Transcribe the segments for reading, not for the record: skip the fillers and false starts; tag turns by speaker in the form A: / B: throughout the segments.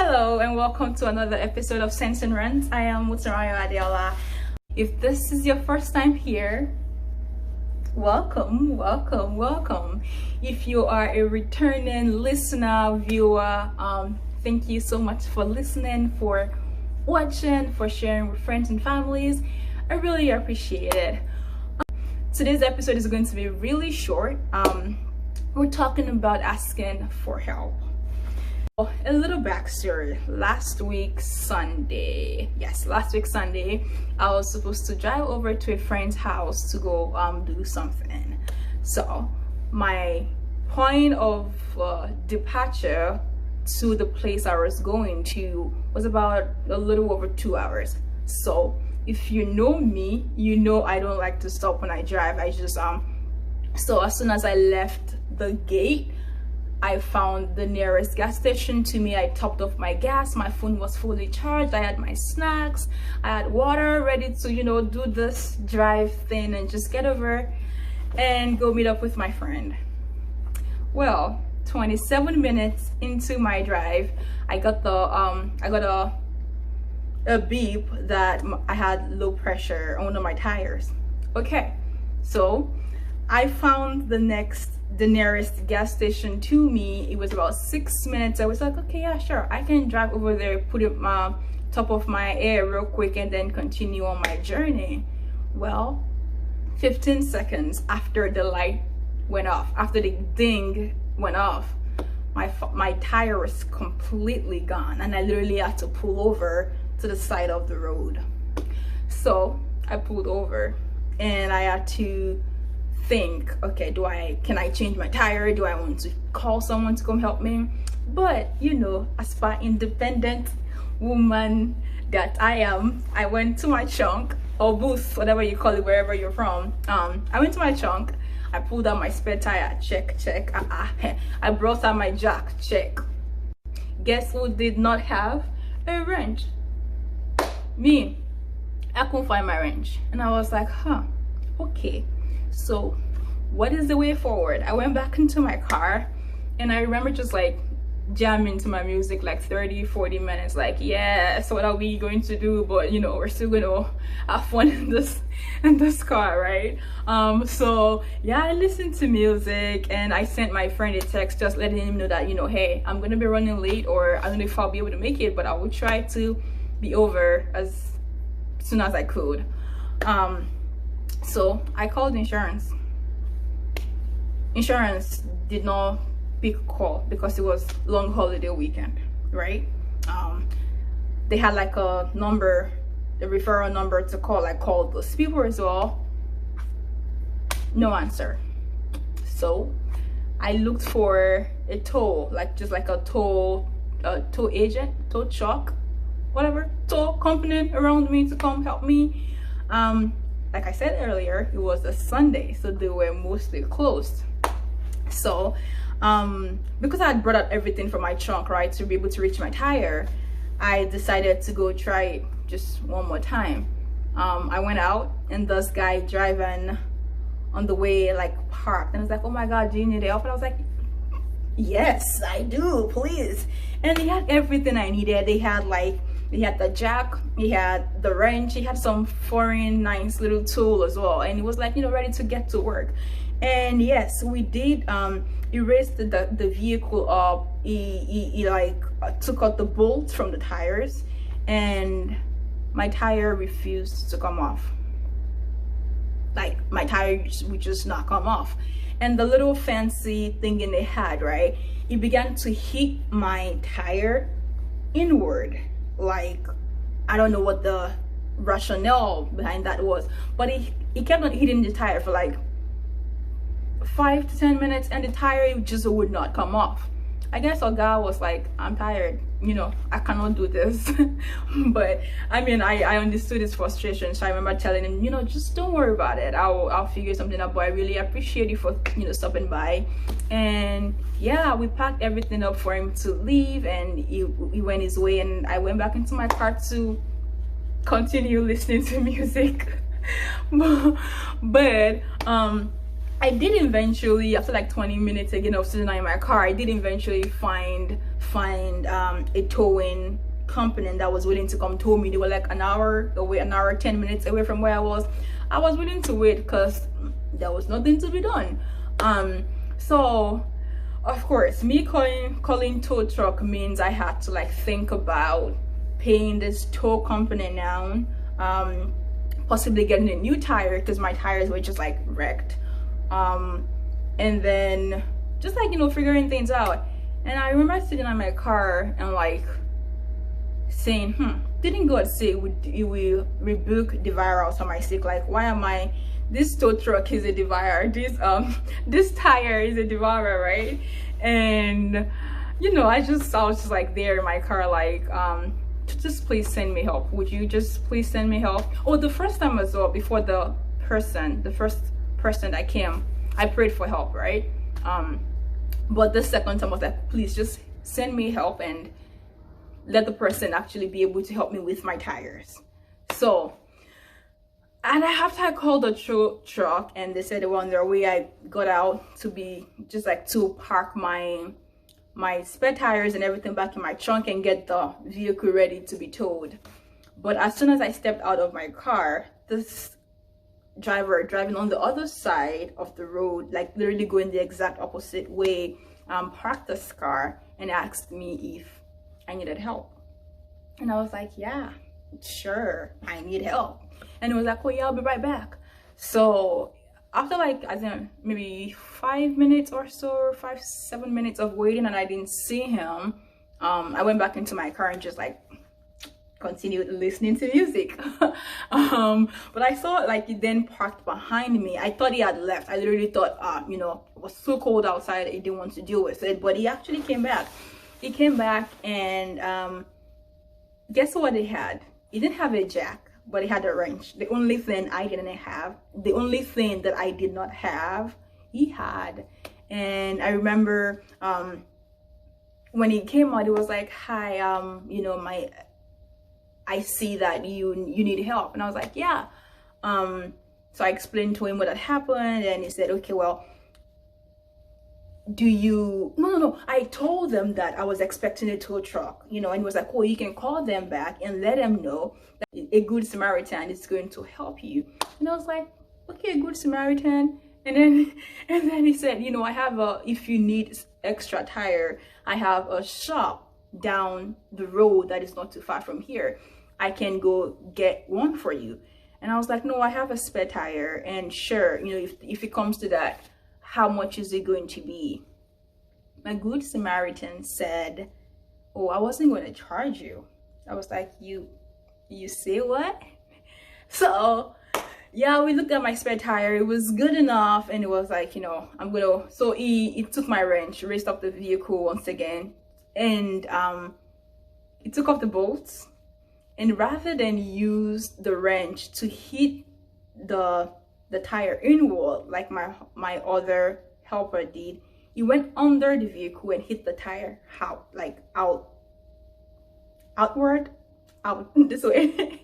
A: Hello and welcome to another episode of Sense&Rants. I am Mutarayo Adeola. If this is your first time here, welcome. If you are a returning listener, viewer, thank you so much for listening, for watching, for sharing with friends and families. I really appreciate it. Today's episode is going to be really short. We're talking about asking for help. A little backstory. Last week Sunday, I was supposed to drive over to a friend's house to go do something. So my point of departure to the place I was going to was about a little over 2 hours. So if you know me, you know I don't like to stop when I drive. I just so as soon as I left the gate, I found the nearest gas station to me. I topped off my gas, my phone was fully charged, I had my snacks, I had water ready to, do this drive thing and just get over and go meet up with my friend. Well, 27 minutes into my drive, I got a beep that I had low pressure on one of my tires. Okay, so I found the nearest gas station to me. It was about 6 minutes. I was like, okay, yeah, sure, I can drive over there, put it top of my air real quick and then continue on my journey. Well, 15 seconds after the light went off, after the ding went off, my tire was completely gone and I literally had to pull over to the side of the road. So I pulled over and I had to think, okay, can I change my tire? Do I want to call someone to come help me? But as per independent woman that I am, I went to my trunk or booth, whatever you call it, wherever you're from. I went to my trunk, I pulled out my spare tire, check. I brought out my jack, check. Guess who did not have a wrench? Me. I couldn't find my wrench and I was like, okay, so what is the way forward? I went back into my car and I remember just like jamming to my music like 30-40 minutes, like, yes, what are we going to do? But we're still gonna have fun in this car, right? So yeah, I listened to music and I sent my friend a text just letting him know that hey, I'm gonna be running late, or I don't know if I'll be able to make it, but I will try to be over as soon as I could. So I called insurance. Insurance did not pick a call because it was long holiday weekend, right? They had like a number, the referral number to call. I called those people as well. No answer. So I looked for a tow, just like a tow agent, tow truck, whatever, tow company around me to come help me. Like I said earlier, it was a Sunday, so they were mostly closed. So because I had brought out everything from my trunk, right, to be able to reach my tire, I decided to go try it just one more time. I went out and this guy driving on the way parked and I was like, oh my god, do you need help? And I was like, yes, I do, please. And he had everything I needed. He had the jack, he had the wrench, he had some foreign nice little tool as well, and he was like, ready to get to work. And yes, we did. He raised the vehicle up. He took out the bolts from the tires, and my tire refused to come off. My tire would just not come off. And the little fancy thing they had, right, he began to hit my tire inward. I don't know what the rationale behind that was, but he kept on hitting the tire for 5 to 10 minutes and the tire just would not come off. I guess our guy was like, I'm tired, I cannot do this. But I mean, I understood his frustration, so I remember telling him, just don't worry about it, I'll figure something out. But I really appreciate you for stopping by. And yeah, we packed everything up for him to leave and he went his way, and I went back into my car to continue listening to music. but I did eventually, after like 20 minutes again of sitting in my car, I did eventually find a towing company that was willing to come tow me. They were like an hour away, an hour 10 minutes away from where I was. I was willing to wait because there was nothing to be done. So of course, me calling tow truck means I had to like think about paying this tow company now, possibly getting a new tire because my tires were just like wrecked, and then just like, you know, figuring things out. And I remember sitting in my car and like saying, didn't God say it will rebuke devourers for my sake? Like, why am I, this tow truck is a devourer, this tire is a devourer, right? And you know, I was just like there in my car like, just please send me help. Would you just please send me help? Oh, the first time as well, before the first person that came, I prayed for help, right? But the second time I was like, please just send me help and let the person actually be able to help me with my tires. So, and after I called the truck and they said they were on their way, I got out to be just like to park my spare tires and everything back in my trunk and get the vehicle ready to be towed. But as soon as I stepped out of my car, this driver driving on the other side of the road, like literally going the exact opposite way, parked this car and asked me if I needed help. And I was like, yeah, sure, I need help. And it was like, oh yeah, I'll be right back. So after like, I think maybe 5 minutes or so, 5-7 minutes of waiting, and I didn't see him, I went back into my car and just like continued listening to music. But I saw like he then parked behind me. I thought he had left. I literally thought, you know, it was so cold outside, he didn't want to deal with it. But he actually came back. He came back and guess what he had? He didn't have a jack, but he had a wrench. The only thing I didn't have, the only thing that I did not have, he had. And I remember when he came out, he was like, hi, you know, I see that you need help. And I was like, yeah. So I explained to him what had happened, and he said, okay, well, do you, no, I told them that I was expecting a tow truck, you know, and he was like, oh, you can call them back and let them know that a good Samaritan is going to help you. And I was like, okay, a good Samaritan. And then he said, you know, I have if you need extra tire, I have a shop down the road that is not too far from here. I can go get one for you. And I was like, no, I have a spare tire, and sure, you know, if it comes to that, how much is it going to be? My good Samaritan said, oh, I wasn't going to charge you. I was like, you say what? So yeah, we looked at my spare tire. It was good enough, and it was like, you know, I'm gonna, so he took my wrench, raised up the vehicle once again, and he took off the bolts, and rather than use the wrench to hit the tire inward like my other helper did, he went under the vehicle and hit the tire outward this way.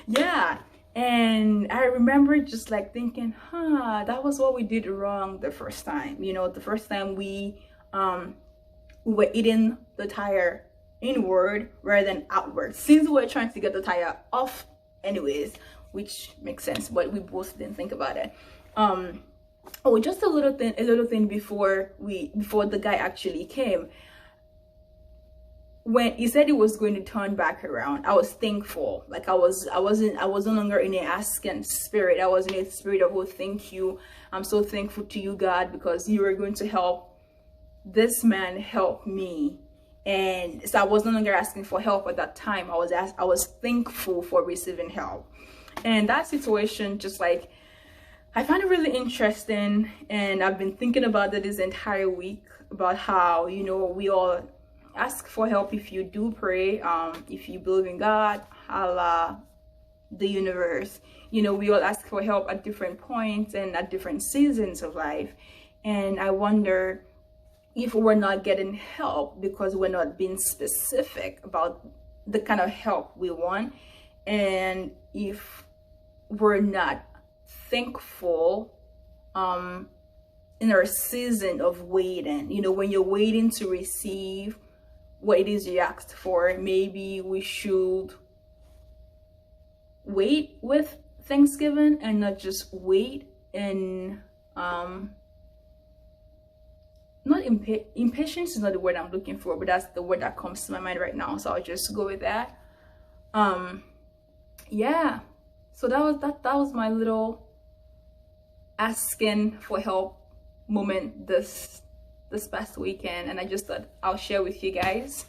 A: Yeah, and I remember just like thinking, that was what we did wrong the first time. You know, the first time we were hitting the tire inward rather than outward, since we were trying to get the tire off anyways, which makes sense, but we both didn't think about it. Oh, just a little thing before the guy actually came. When he said he was going to turn back around, I was thankful. Like I was no longer in a asking spirit. I was in a spirit of, oh, thank you. I'm so thankful to you, God, because you were going to help this man help me. And so I was no longer asking for help at that time. I was thankful for receiving help. And that situation, just like, I find it really interesting, and I've been thinking about it this entire week, about how, you know, we all ask for help if you do pray, if you believe in God, Allah, the universe. You know, we all ask for help at different points and at different seasons of life. And I wonder if we're not getting help because we're not being specific about the kind of help we want, and if we're not thankful in our season of waiting. You know, when you're waiting to receive what it is you asked for, maybe we should wait with Thanksgiving and not just wait in not impatience is not the word I'm looking for, but that's the word that comes to my mind right now, so I'll just go with that. Yeah, so that was my little asking for help moment this past weekend, and I just thought I'll share with you guys.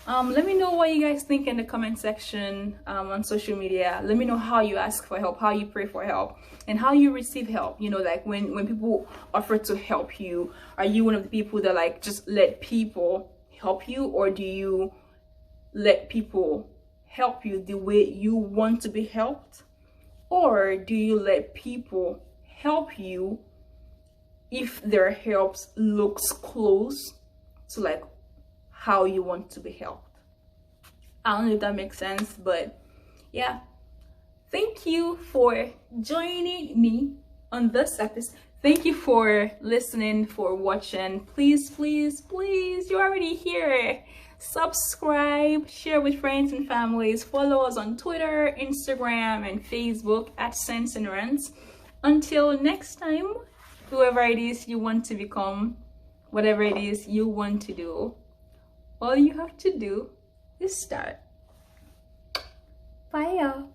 A: Let me know what you guys think in the comment section on social media. Let me know how you ask for help, how you pray for help, and how you receive help. You know, like when people offer to help you, are you one of the people that like just let people help you, or do you let people help you the way you want to be helped? Or do you let people help you if their helps looks close to like how you want to be helped? I don't know if that makes sense, but yeah, thank you for joining me on this episode. Thank you for listening, for watching. Please, please, please, you're already here. Subscribe, share with friends and families, follow us on Twitter, Instagram, and Facebook at Sense&Rants. Until next time, whoever it is you want to become, whatever it is you want to do, all you have to do is start. Bye, y'all.